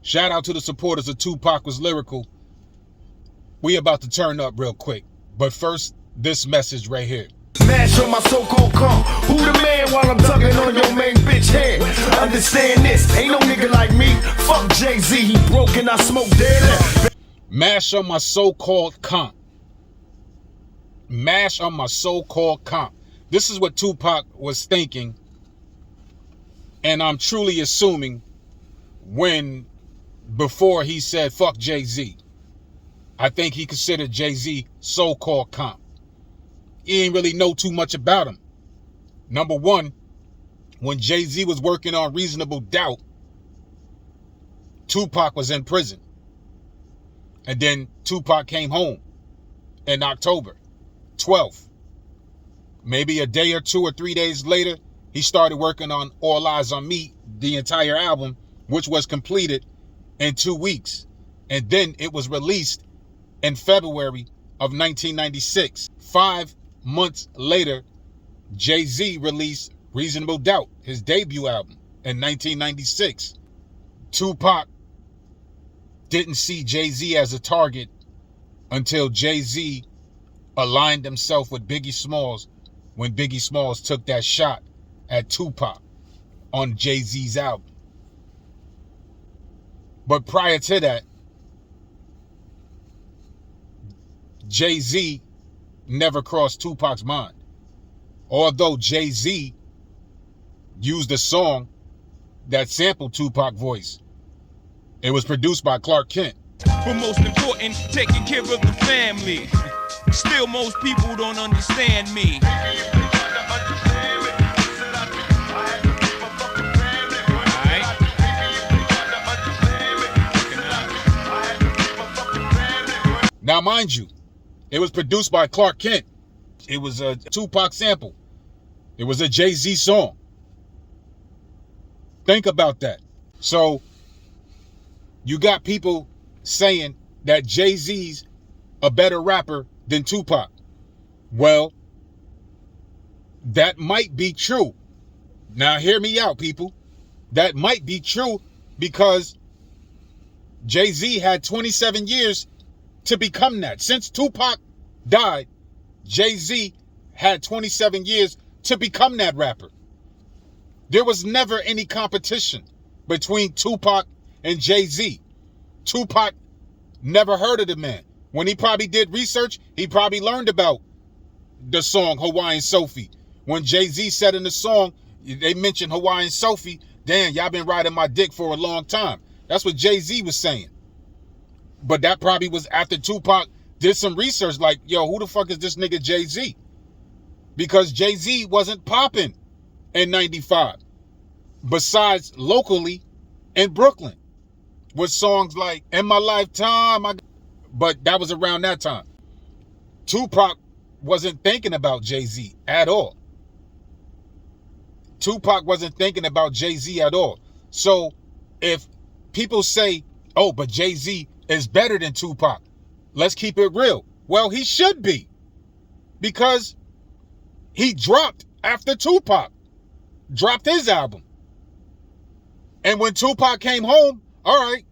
Shout out to the supporters of Tupac Was Lyrical. We about to turn up real quick. But first, this message right here. Mash on my so-called comp. Who the man while I'm tugging on your main bitch head? Understand this, ain't no nigga like me. Fuck JayZ, he broke and I smoke dead. Mash on my so-called comp. Mash on my so-called comp. This is what Tupac was thinking, and I'm truly assuming before he said fuck JayZ. I think he considered JayZ so-called comp. He ain't really know too much about him. Number one, when JayZ was working on Reasonable Doubt, Tupac was in prison. And then Tupac came home in October 12th. Maybe a day or 2 or 3 days later, he started working on All Eyes on Me, the entire album, which was completed in 2 weeks. And then it was released in February of 1996. 5 months later, JayZ released Reasonable Doubt, his debut album, in 1996. Tupac didn't see JayZ as a target until JayZ aligned himself with Biggie Smalls when Biggie Smalls took that shot at Tupac on JayZ's album. But prior to that, JayZ never crossed Tupac's mind. Although JayZ used a song that sampled Tupac's voice. It was produced by Clark Kent. But most important, taking care of the family. Still, most people don't understand me. Now, mind you, it was produced by Clark Kent. It was a Tupac sample. It was a JayZ song. Think about that. So, you got people saying that JayZ's a better rapper than Tupac. Well, that might be true. Now, hear me out, people. That might be true because JayZ had 27 years to become that. Since Tupac died, JayZ had 27 years to become that rapper. There was never any competition between Tupac and JayZ. Tupac never heard of the man. When he probably did research, he probably learned about the song Hawaiian Sophie. When JayZ said in the song, they mentioned Hawaiian Sophie, damn, y'all been riding my dick for a long time. That's what JayZ was saying. But that probably was after Tupac did some research like, yo, who the fuck is this nigga JayZ? Because JayZ wasn't popping in 95. Besides locally in Brooklyn. With songs like In My Lifetime. But that was around that time. Tupac wasn't thinking about JayZ at all. Tupac wasn't thinking about JayZ at all. So if people say, oh, but JayZ is better than Tupac, let's keep it real. Well, he should be. Because he dropped after Tupac dropped his album. And when Tupac came home, all right,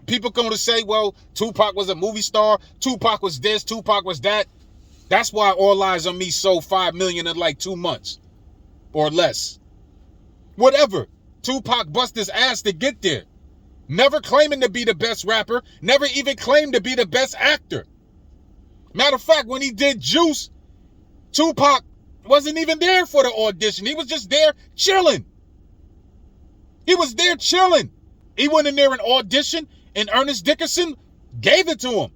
people going to say, well, Tupac was a movie star. Tupac was this. Tupac was that. That's why All Eyes on Me sold 5 million in like 2 months or less. Whatever. Tupac bust his ass to get there. Never claiming to be the best rapper. Never even claimed to be the best actor. Matter of fact, when he did Juice, Tupac wasn't even there for the audition. He was just there chilling. He was there chilling. He went in there and auditioned, and Ernest Dickerson gave it to him.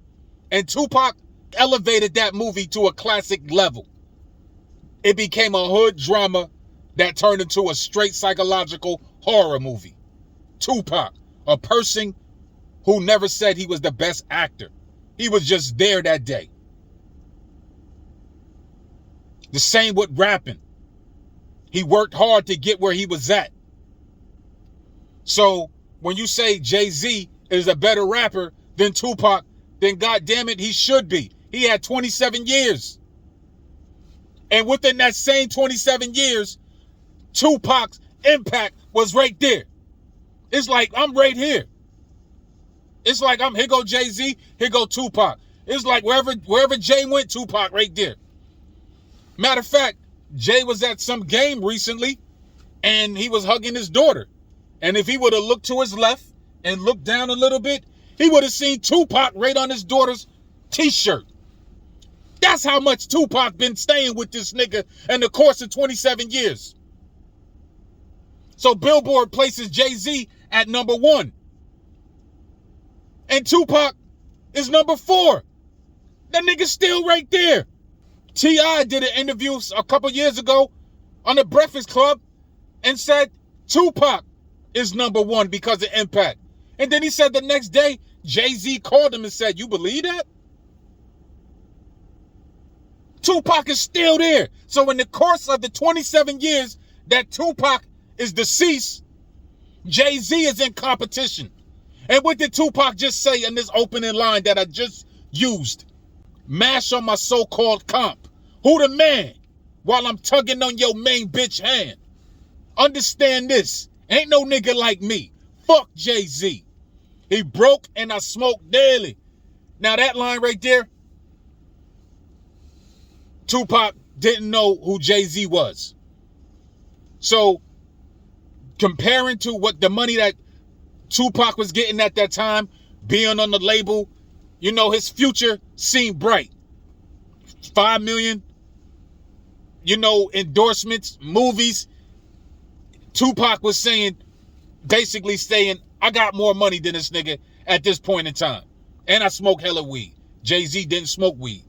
And Tupac elevated that movie to a classic level. It became a hood drama that turned into a straight psychological horror movie. Tupac, a person who never said he was the best actor. He was just there that day. The same with rapping. He worked hard to get where he was at. So when you say JayZ is a better rapper than Tupac, then goddamn it, he should be. He had 27 years. And within that same 27 years, Tupac's impact was right there. It's like, I'm right here. It's like here go JayZ, here go Tupac. It's like wherever Jay went, Tupac right there. Matter of fact, Jay was at some game recently, and he was hugging his daughter. And if he would have looked to his left and looked down a little bit, he would have seen Tupac right on his daughter's t-shirt. That's how much Tupac been staying with this nigga in the course of 27 years. So Billboard places JayZ at number 1. And Tupac is number 4. That nigga's still right there. T.I. did an interview a couple years ago on the Breakfast Club and said Tupac is number 1 because of impact. And then he said the next day, JayZ called him and said, you believe that? Tupac is still there. So in the course of the 27 years that Tupac is deceased, JayZ is in competition. And what did Tupac just say in this opening line that I just used? Mash on my so-called comp. Who the man? While I'm tugging on your main bitch hand. Understand this. Ain't no nigga like me. Fuck JayZ. He broke and I smoke daily. Now that line right there, Tupac didn't know who JayZ was. So comparing to what the money that Tupac was getting at that time, being on the label, you know, his future seemed bright. 5 million, you know, endorsements, movies. Tupac was basically saying, I got more money than this nigga at this point in time. And I smoke hella weed. JayZ didn't smoke weed.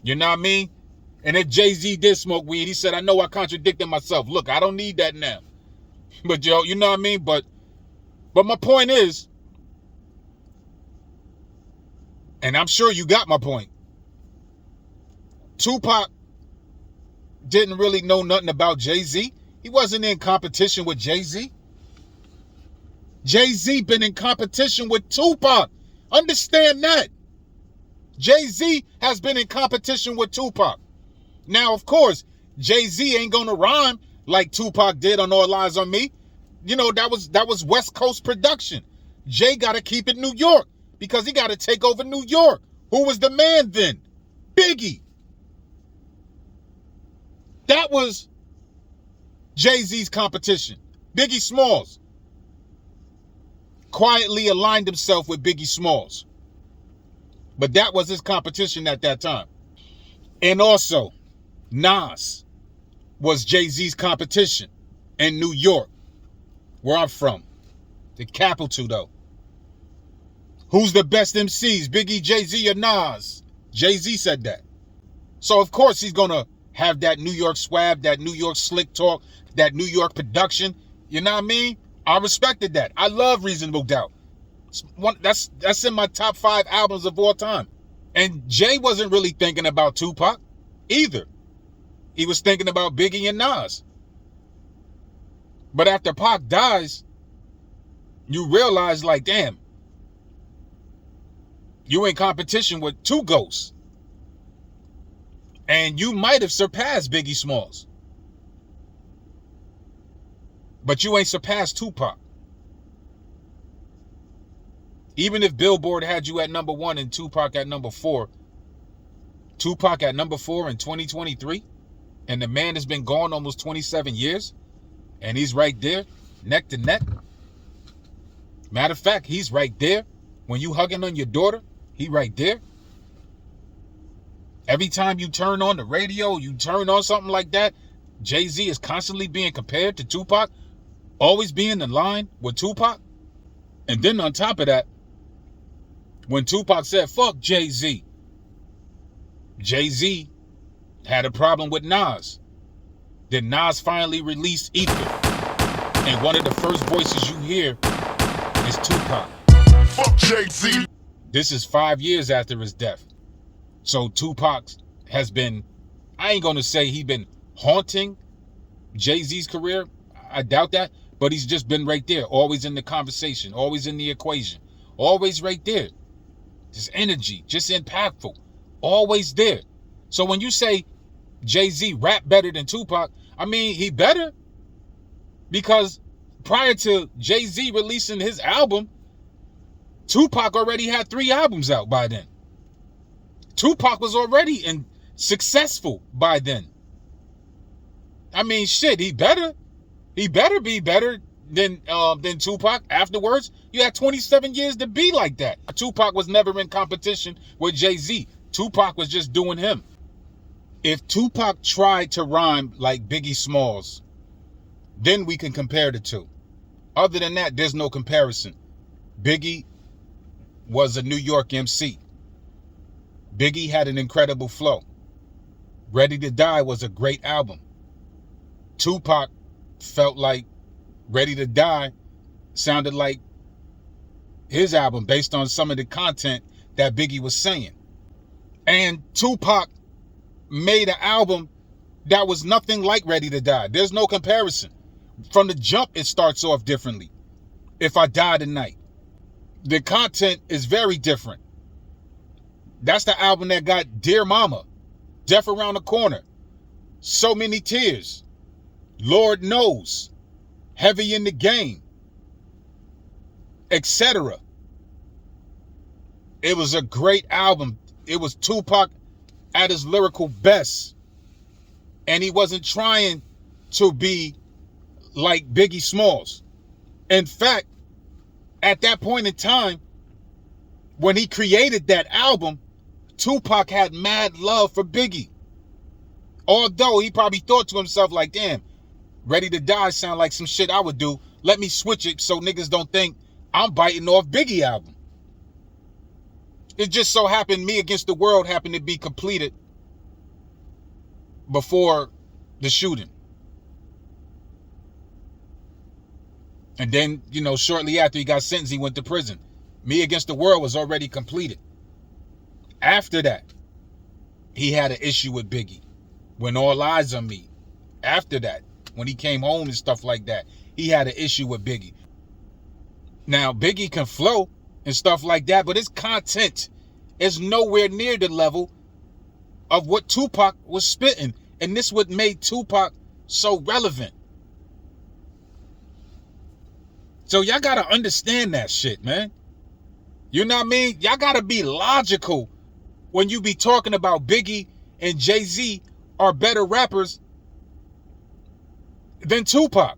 You know what I mean? And if JayZ did smoke weed, he said, I know I contradicted myself. Look, I don't need that now. But yo, you know what I mean? But my point is, and I'm sure you got my point, Tupac didn't really know nothing about JayZ. He wasn't in competition with JayZ. JayZ been in competition with Tupac. Understand that. JayZ has been in competition with Tupac. Now, of course, JayZ ain't gonna rhyme like Tupac did on All Eyes on Me. You know, that was West Coast production. Jay gotta keep it New York because he gotta take over New York. Who was the man then? Biggie. That was JayZ's competition. Biggie Smalls quietly aligned himself with Biggie Smalls. But that was his competition at that time. And also, Nas was JayZ's competition in New York, where I'm from. The capital, though. Who's the best MCs, Biggie, JayZ, or Nas? JayZ said that. So, of course, he's going to have that New York swag, that New York slick talk, that New York production. You know what I mean? I respected that. I love Reasonable Doubt. That's in my top 5 albums of all time. And Jay wasn't really thinking about Tupac either. He was thinking about Biggie and Nas. But after Pac dies, you realize, like, damn, you in competition with 2 ghosts. And you might have surpassed Biggie Smalls. But you ain't surpassed Tupac. Even if Billboard had you at number 1 and Tupac at number 4, Tupac at number 4 in 2023, and the man has been gone almost 27 years, and he's right there, neck to neck. Matter of fact, he's right there. When you hugging on your daughter, he right there. Every time you turn on the radio, you turn on something like that, JayZ is constantly being compared to Tupac, always being in line with Tupac. And then on top of that, when Tupac said, fuck JayZ, JayZ had a problem with Nas. Then Nas finally released Ether. And one of the first voices you hear is Tupac. Fuck JayZ. This is 5 years after his death. So Tupac has been, I ain't gonna say he been haunting JayZ's career. I doubt that. But he's just been right there, always in the conversation, always in the equation, always right there. Just energy, just impactful, always there. So when you say JayZ rap better than Tupac, I mean, he better. Because prior to JayZ releasing his album, Tupac already had 3 albums out by then. Tupac was already successful by then. I mean, shit, he better be better than Tupac. Afterwards, you had 27 years to be like that. Tupac was never in competition with JayZ. Tupac was just doing him. If Tupac tried to rhyme like Biggie Smalls, then we can compare the two. Other than that, there's no comparison. Biggie was a New York MC. Biggie had an incredible flow. Ready to Die was a great album. Tupac felt like Ready to Die sounded like his album based on some of the content that Biggie was saying. And Tupac made an album that was nothing like Ready to Die. There's no comparison. From the jump, it starts off differently. If I Die Tonight. The content is very different. That's the album that got Dear Mama, Death Around the Corner, So Many Tears, Lord Knows, Heavy in the Game, etc. It was a great album. It was Tupac at his lyrical best. And he wasn't trying to be like Biggie Smalls. In fact, at that point in time, when he created that album, Tupac had mad love for Biggie. Although he probably thought to himself like, damn, Ready to Die sound like some shit I would do. Let me switch it so niggas don't think I'm biting off Biggie album. It just so happened Me Against the World happened to be completed before the shooting. And then, shortly after he got sentenced, he went to prison. Me Against the World was already completed. After that, he had an issue with Biggie. When All Eyes on Me. After that, when he came home and stuff like that, he had an issue with Biggie. Now, Biggie can flow and stuff like that, but his content is nowhere near the level of what Tupac was spitting. And this what made Tupac so relevant. So y'all gotta understand that shit, man. You know what I mean? Y'all gotta be logical when you be talking about Biggie and JayZ are better rappers than Tupac.